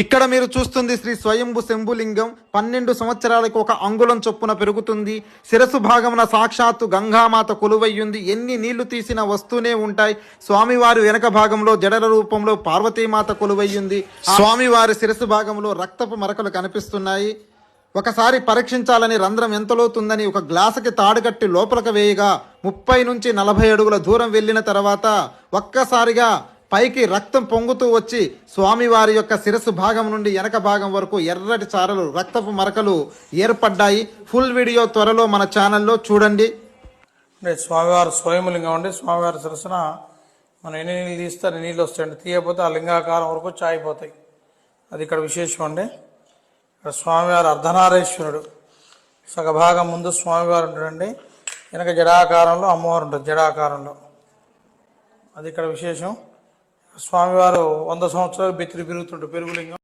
ఇక్కడ మీరు చూస్తుంది శ్రీ స్వయంభు శంభులింగం 12 సంవత్సరాలకు ఒక అంగుళం చొప్పున పెరుగుతుంది. శిరస్సు భాగమున సాక్షాత్తు గంగామాత కొలువయ్యుంది. ఎన్ని నీళ్లు తీసినా వస్తూనే ఉంటాయి. స్వామివారి వెనక భాగంలో జడల రూపంలో పార్వతీమాత కొలువయ్యుంది. స్వామివారి శిరస్సు భాగంలో రక్తపు మరకలు కనిపిస్తున్నాయి. ఒకసారి పరీక్షించాలని రంధ్రం ఎంత లోతుందని ఒక గ్లాసుకి తాడుకట్టి లోపలికి వేయగా 30 నుంచి 40 అడుగుల దూరం వెళ్ళిన తర్వాత ఒక్కసారిగా పైకి రక్తం పొంగుతూ వచ్చి స్వామివారి యొక్క శిరస్సు భాగం నుండి వెనక భాగం వరకు ఎర్రటి చారలు రక్తపు మరకలు ఏర్పడ్డాయి. ఫుల్ వీడియో త్వరలో మన ఛానల్లో చూడండి. అంటే స్వామివారి స్వయంలింగం అండి. స్వామివారి శిరస్సున మనం ఎన్ని నీళ్ళు తీస్తే నీళ్ళు వస్తాయండి. తీయకపోతే ఆ లింగాకారం వరకు చాయిపోతాయి. అది ఇక్కడ విశేషం అండి. ఇక్కడ స్వామివారి అర్ధనారీశ్వరుడు సగభాగం ముందు స్వామివారు ఉంటాడండి. వెనక జడాకారంలో అమ్మవారు ఉంటుంది. జడాకారంలో అది ఇక్కడ విశేషం. స్వామివారు 100 సంవత్సరాలు బెత్తిరి పెరుగుతుంటారు. పెరుగులింగం.